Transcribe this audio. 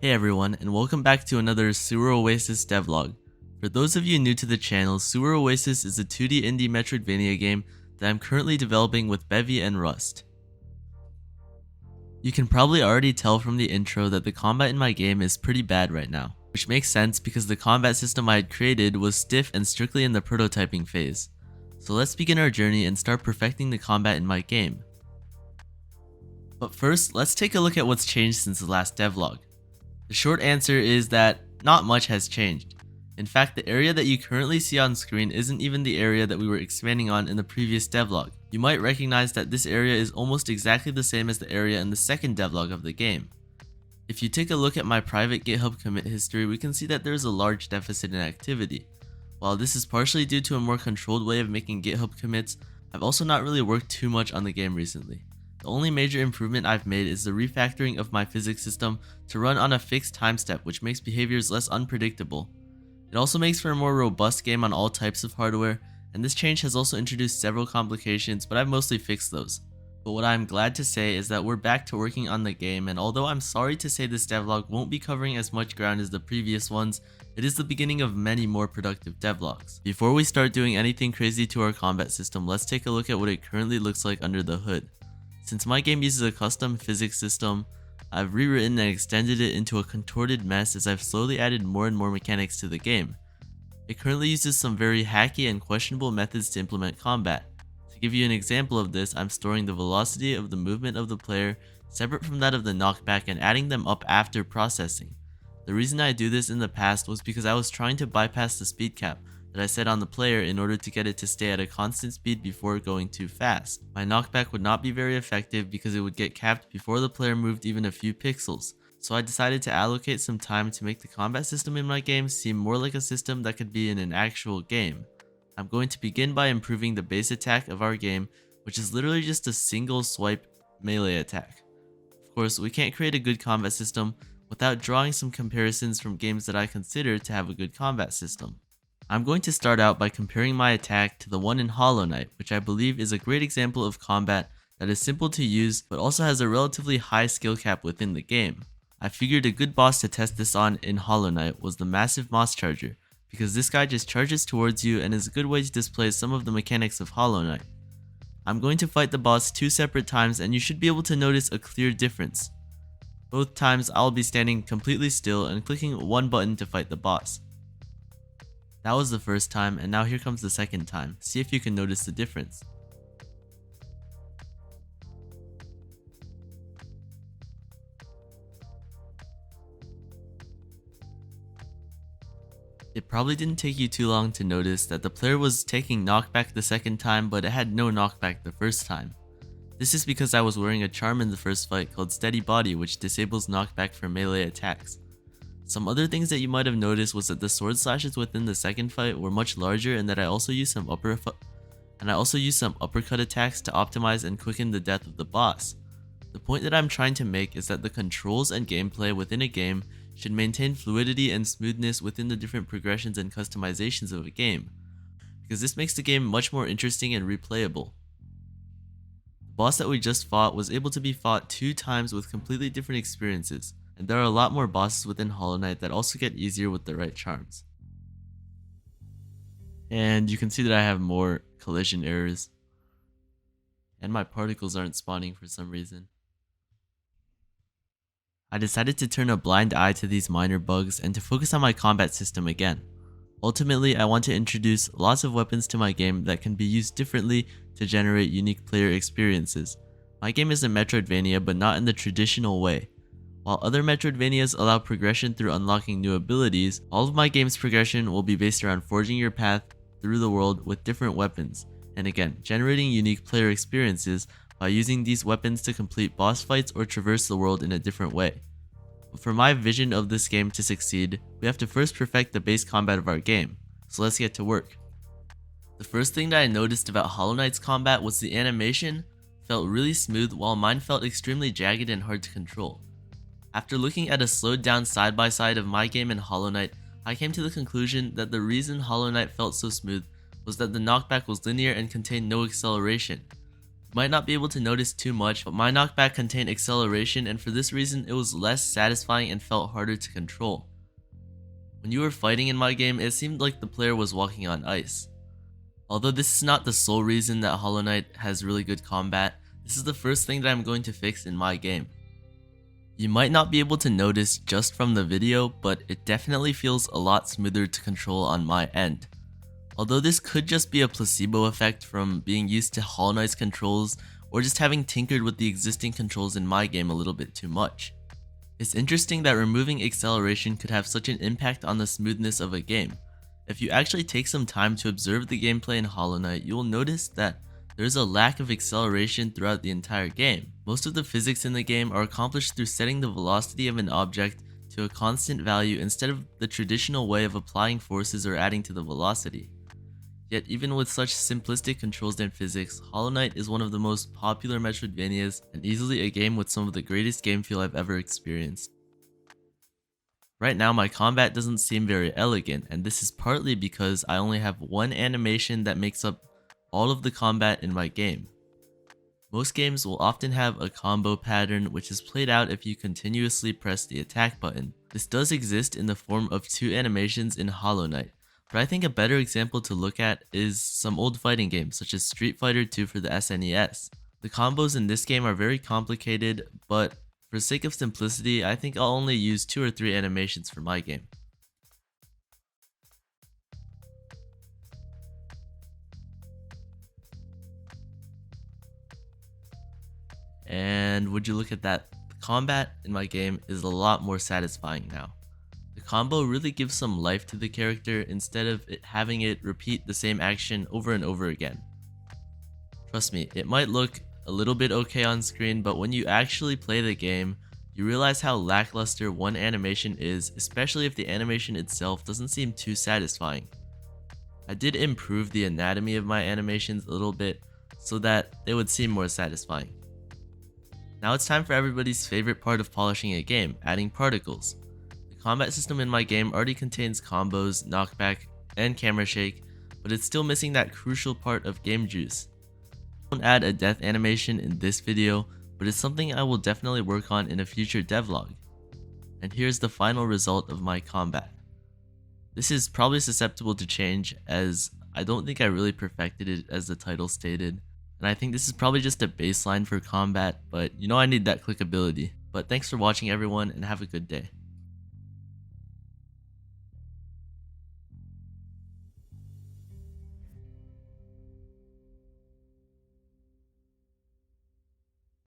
Hey everyone, and welcome back to another Sewer Oasis devlog. For those of you new to the channel, Sewer Oasis is a 2D indie Metroidvania game that I'm currently developing with Bevy and Rust. You can probably already tell from the intro that the combat in my game is pretty bad right now, which makes sense because the combat system I had created was stiff and strictly in the prototyping phase. So let's begin our journey and start perfecting the combat in my game. But first, let's take a look at what's changed since the last devlog. The short answer is that not much has changed. In fact, the area that you currently see on screen isn't even the area that we were expanding on in the previous devlog. You might recognize that this area is almost exactly the same as the area in the second devlog of the game. If you take a look at my private GitHub commit history, we can see that there is a large deficit in activity. While this is partially due to a more controlled way of making GitHub commits, I've also not really worked too much on the game recently. The only major improvement I've made is the refactoring of my physics system to run on a fixed time step, which makes behaviors less unpredictable. It also makes for a more robust game on all types of hardware, and this change has also introduced several complications, but I've mostly fixed those. But what I'm glad to say is that we're back to working on the game, and although I'm sorry to say this devlog won't be covering as much ground as the previous ones, it is the beginning of many more productive devlogs. Before we start doing anything crazy to our combat system, let's take a look at what it currently looks like under the hood. Since my game uses a custom physics system, I've rewritten and extended it into a contorted mess as I've slowly added more and more mechanics to the game. It currently uses some very hacky and questionable methods to implement combat. To give you an example of this, I'm storing the velocity of the movement of the player separate from that of the knockback and adding them up after processing. The reason I do this in the past was because I was trying to bypass the speed cap that I set on the player in order to get it to stay at a constant speed before going too fast. My knockback would not be very effective because it would get capped before the player moved even a few pixels. So I decided to allocate some time to make the combat system in my game seem more like a system that could be in an actual game. I'm going to begin by improving the base attack of our game, which is literally just a single swipe melee attack. Of course, we can't create a good combat system without drawing some comparisons from games that I consider to have a good combat system. I'm going to start out by comparing my attack to the one in Hollow Knight, which I believe is a great example of combat that is simple to use but also has a relatively high skill cap within the game. I figured a good boss to test this on in Hollow Knight was the Massive Moss Charger, because this guy just charges towards you and is a good way to display some of the mechanics of Hollow Knight. I'm going to fight the boss 2 separate times and you should be able to notice a clear difference. Both times I'll be standing completely still and clicking one button to fight the boss. That was the first time, and now here comes the second time. See if you can notice the difference. It probably didn't take you too long to notice that the player was taking knockback the second time, but it had no knockback the first time. This is because I was wearing a charm in the first fight called Steady Body, which disables knockback for melee attacks. Some other things that you might have noticed was that the sword slashes within the second fight were much larger, and that I also used some uppercut attacks to optimize and quicken the death of the boss. The point that I'm trying to make is that the controls and gameplay within a game should maintain fluidity and smoothness within the different progressions and customizations of a game, because this makes the game much more interesting and replayable. The boss that we just fought was able to be fought 2 times with completely different experiences. And there are a lot more bosses within Hollow Knight that also get easier with the right charms. And you can see that I have more collision errors. And my particles aren't spawning for some reason. I decided to turn a blind eye to these minor bugs and to focus on my combat system again. Ultimately, I want to introduce lots of weapons to my game that can be used differently to generate unique player experiences. My game is a Metroidvania, but not in the traditional way. While other Metroidvanias allow progression through unlocking new abilities, all of my game's progression will be based around forging your path through the world with different weapons, and again, generating unique player experiences by using these weapons to complete boss fights or traverse the world in a different way. But for my vision of this game to succeed, we have to first perfect the base combat of our game, so let's get to work. The first thing that I noticed about Hollow Knight's combat was the animation felt really smooth while mine felt extremely jagged and hard to control. After looking at a slowed down side by side of my game and Hollow Knight, I came to the conclusion that the reason Hollow Knight felt so smooth was that the knockback was linear and contained no acceleration. You might not be able to notice too much, but my knockback contained acceleration, and for this reason it was less satisfying and felt harder to control. When you were fighting in my game, it seemed like the player was walking on ice. Although this is not the sole reason that Hollow Knight has really good combat, this is the first thing that I'm going to fix in my game. You might not be able to notice just from the video, but it definitely feels a lot smoother to control on my end. Although this could just be a placebo effect from being used to Hollow Knight's controls or just having tinkered with the existing controls in my game a little bit too much. It's interesting that removing acceleration could have such an impact on the smoothness of a game. If you actually take some time to observe the gameplay in Hollow Knight, you will notice that there's a lack of acceleration throughout the entire game. Most of the physics in the game are accomplished through setting the velocity of an object to a constant value instead of the traditional way of applying forces or adding to the velocity. Yet even with such simplistic controls and physics, Hollow Knight is one of the most popular Metroidvanias and easily a game with some of the greatest game feel I've ever experienced. Right now my combat doesn't seem very elegant, and this is partly because I only have one animation that makes up all of the combat in my game. Most games will often have a combo pattern which is played out if you continuously press the attack button. This does exist in the form of two animations in Hollow Knight, but I think a better example to look at is some old fighting games such as Street Fighter 2 for the SNES. The combos in this game are very complicated, but for sake of simplicity, I think I'll only use 2 or 3 animations for my game. And would you look at that, the combat in my game is a lot more satisfying now. The combo really gives some life to the character instead of having it repeat the same action over and over again. Trust me, it might look a little bit okay on screen, but when you actually play the game, you realize how lackluster one animation is, especially if the animation itself doesn't seem too satisfying. I did improve the anatomy of my animations a little bit so that they would seem more satisfying. Now it's time for everybody's favorite part of polishing a game, adding particles. The combat system in my game already contains combos, knockback, and camera shake, but it's still missing that crucial part of game juice. I won't add a death animation in this video, but it's something I will definitely work on in a future devlog. And here's the final result of my combat. This is probably susceptible to change, as I don't think I really perfected it as the title stated. And I think this is probably just a baseline for combat, but you know I need that clickability. But thanks for watching everyone, and have a good day.